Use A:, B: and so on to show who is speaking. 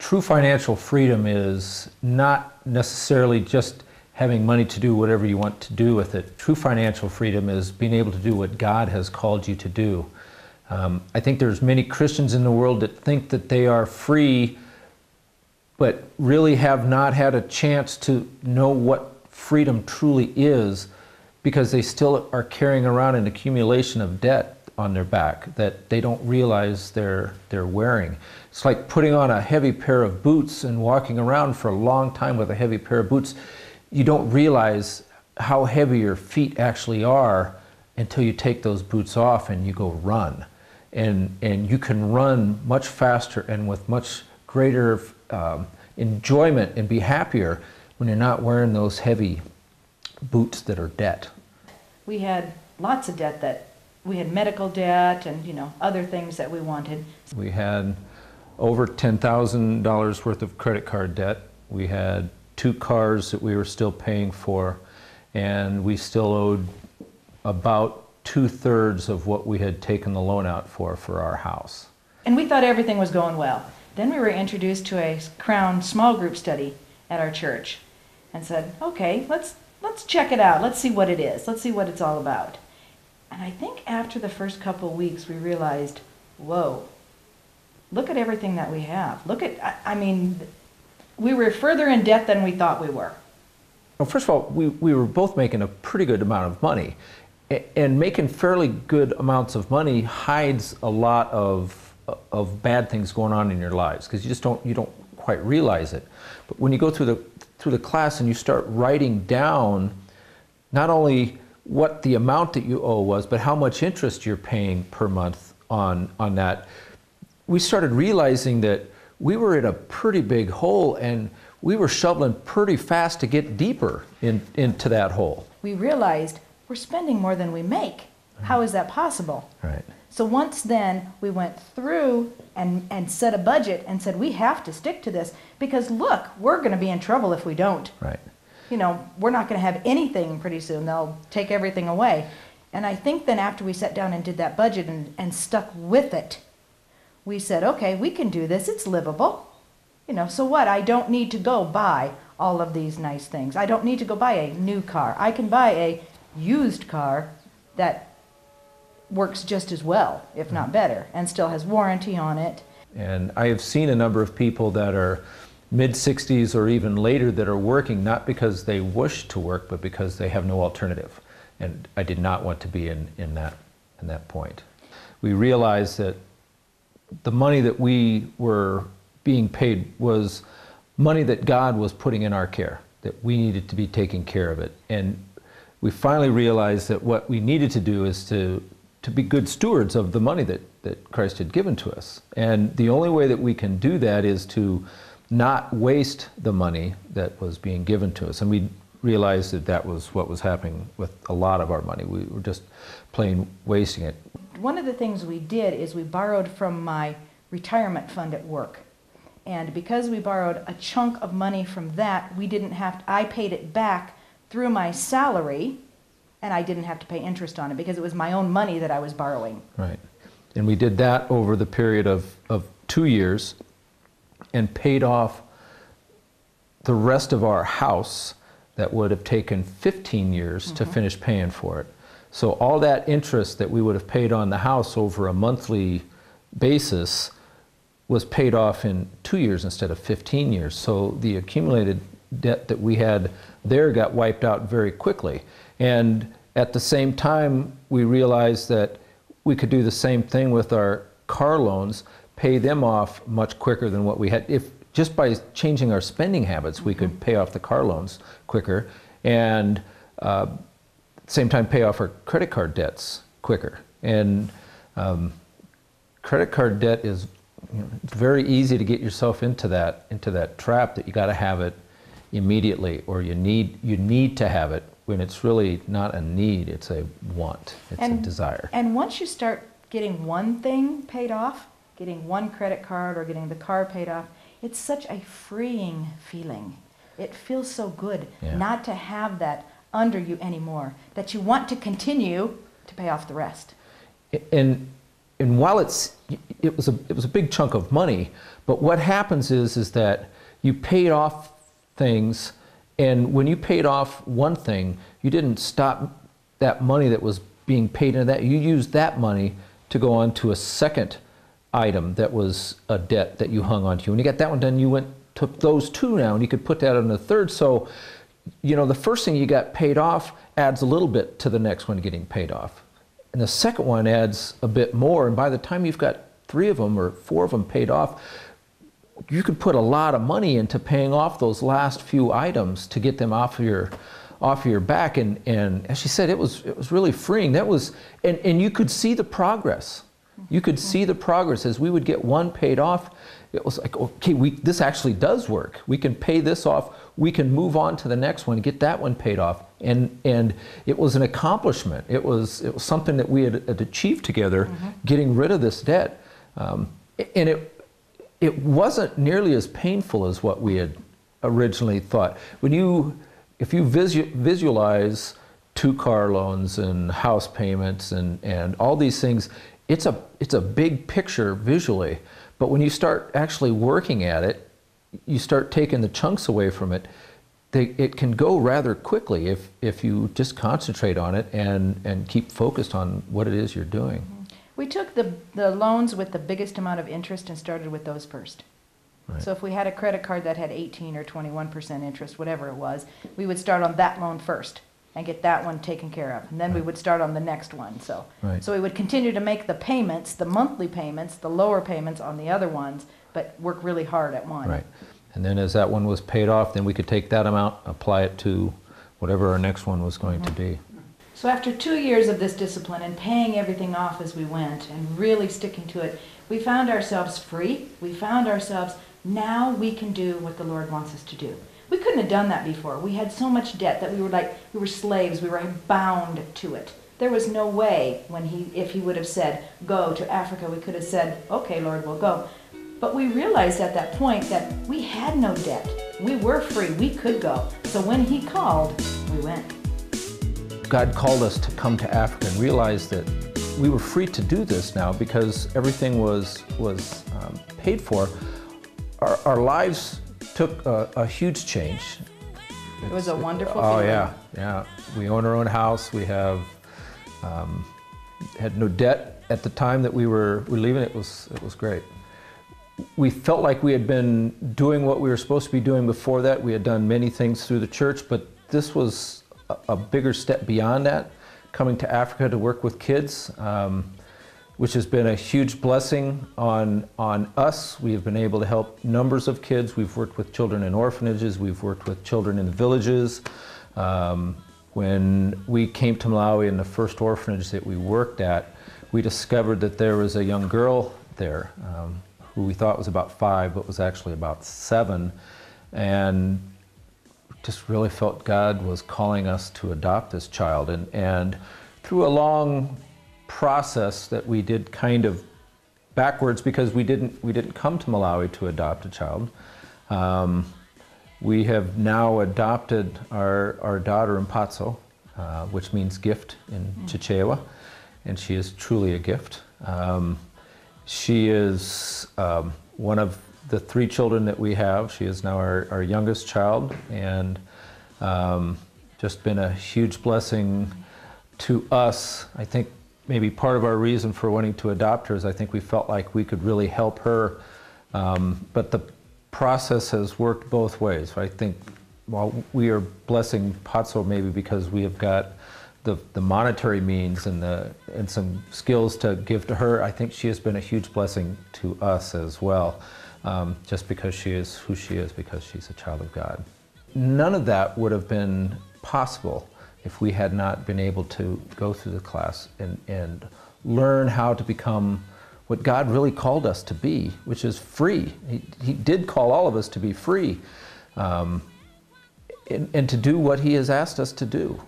A: True financial freedom is not necessarily just having money to do whatever you want to do with it. True financial freedom is being able to do what God has called you to do. I think there's many Christians in the world that think that they are free, but really have not had a chance to know what freedom truly is, because they still are carrying around an accumulation of debt on their back that they don't realize they're wearing. It's like putting on a heavy pair of boots and walking around for a long time with a heavy pair of boots. You don't realize how heavy your feet actually are until you take those boots off and you go run. And you can run much faster and with much greater enjoyment and be happier when you're not wearing those heavy boots that are debt.
B: We had lots of debt. That we had medical debt and other things that we wanted.
A: We had over $10,000 worth of credit card debt. We had 2 cars that we were still paying for, and we still owed about 2/3 of what we had taken the loan out for our house.
B: And we thought everything was going well. Then we were introduced to a Crown small group study at our church and said, okay, let's check it out. Let's see what it is. Let's see what it's all about. And I think after the first couple of weeks we realized, whoa, look at everything that we have. Look at, I mean, we were further in debt than we thought we were.
A: Well, first of all, we were both making a pretty good amount of money. And making fairly good amounts of money hides a lot of bad things going on in your lives, because you don't quite realize it. But when you go through the class and you start writing down not only what the amount that you owe was, but how much interest you're paying per month on that, we started realizing that we were in a pretty big hole, and we were shoveling pretty fast to get deeper into that hole.
B: We realized we're spending more than we make. How is that possible?
A: Right.
B: So once then we went through and set a budget and said we have to stick to this, because look, we're going to be in trouble if we don't.
A: Right.
B: We're not going to have anything pretty soon. They'll take everything away. And I think then after we sat down and did that budget and stuck with it, we said, okay, we can do this. It's livable. So what? I don't need to go buy all of these nice things. I don't need to go buy a new car. I can buy a used car that works just as well, if not better, and still has warranty on it.
A: And I have seen a number of people that are mid-60s or even later that are working not because they wish to work, but because they have no alternative. And I did not want to be in that point. We realized that the money that we were being paid was money that God was putting in our care, that we needed to be taking care of it. And we finally realized that what we needed to do is to be good stewards of the money that Christ had given to us. And the only way that we can do that is to not waste the money that was being given to us. And we realized that that was what was happening with a lot of our money. We were just plain wasting it.
B: One of the things we did is we borrowed from my retirement fund at work. And because we borrowed a chunk of money from that, I paid it back through my salary, and I didn't have to pay interest on it because it was my own money that I was borrowing.
A: Right. And we did that over the period of 2 years and paid off the rest of our house that would have taken 15 years to finish paying for it. So all that interest that we would have paid on the house over a monthly basis was paid off in 2 years instead of 15 years. So the accumulated debt that we had there got wiped out very quickly. And at the same time, we realized that we could do the same thing with our car loans, pay them off much quicker than what we had. If just by changing our spending habits, we could pay off the car loans quicker, and at the same time pay off our credit card debts quicker. And credit card debt is it's very easy to get yourself into that trap that you got to have it immediately, or you need to have it, when it's really not a need, it's a want, it's a desire.
B: And once you start getting one thing paid off, getting one credit card or getting the car paid off, it's such a freeing feeling. It feels so good not to have that under you anymore, that you want to continue to pay off the rest.
A: And and while it was a big chunk of money, but what happens is that you paid off things, and when you paid off one thing, you didn't stop that money that was being paid into that. You used that money to go on to a second item that was a debt that you hung on to. When you got that one done, you took those two now, and you could put that on the third. So, you know, the first thing you got paid off adds a little bit to the next one getting paid off. And the second one adds a bit more, and by the time you've got 3 of them or 4 of them paid off, you could put a lot of money into paying off those last few items to get them off of your back. And as she said, it was really freeing. That was, and you could see the progress. You could see the progress as we would get one paid off. It was like, okay, this actually does work. We can pay this off. We can move on to the next one, get that one paid off. And it was an accomplishment. It was something that we had achieved together, getting rid of this debt. And it wasn't nearly as painful as what we had originally thought. If you visualize 2 car loans and house payments and all these things, it's a big picture visually. But when you start actually working at it, you start taking the chunks away from it, it can go rather quickly if you just concentrate on it and keep focused on what it is you're doing.
B: We took the loans with the biggest amount of interest and started with those first.
A: Right.
B: So if we had a credit card that had 18 or 21% interest, whatever it was, we would start on that loan first and get that one taken care of. And then we would start on the next one. So we would continue to make the payments, the monthly payments, the lower payments on the other ones, but work really hard at one.
A: Right. And then as that one was paid off, then we could take that amount, apply it to whatever our next one was going to be.
B: So after 2 years of this discipline and paying everything off as we went and really sticking to it, we found ourselves free. We found ourselves, now we can do what the Lord wants us to do. We couldn't have done that before. We had so much debt that we were slaves. We were bound to it. There was no way if he would have said, go to Africa, we could have said, okay, Lord, we'll go. But we realized at that point that we had no debt. We were free. We could go. So when he called, we went.
A: God called us to come to Africa and realized that we were free to do this now because everything was paid for. Our lives took a huge change.
B: It was a wonderful
A: feeling.
B: Oh
A: yeah. We own our own house. We have had no debt at the time that we were leaving. It was great. We felt like we had been doing what we were supposed to be doing before that. We had done many things through the church, but this was a bigger step beyond that, coming to Africa to work with kids, which has been a huge blessing on us. We have been able to help numbers of kids. We've worked with children in orphanages. We've worked with children in the villages. When we came to Malawi in the first orphanage that we worked at, we discovered that there was a young girl there who we thought was about 5, but was actually about 7. And just really felt God was calling us to adopt this child. And through a long process that we did kind of backwards because we didn't come to Malawi to adopt a child. We have now adopted our daughter Mphatso, which means gift in Chichewa, and she is truly a gift. She is one of the 3 children that we have. She is now our youngest child, and just been a huge blessing to us. I think maybe part of our reason for wanting to adopt her is I think we felt like we could really help her, but the process has worked both ways. I think while we are blessing Mphatso maybe because we have got the monetary means and some skills to give to her, I think she has been a huge blessing to us as well, just because she is who she is, because she's a child of God. None of that would have been possible if we had not been able to go through the class and learn how to become what God really called us to be, which is free. He did call all of us to be free and to do what He has asked us to do.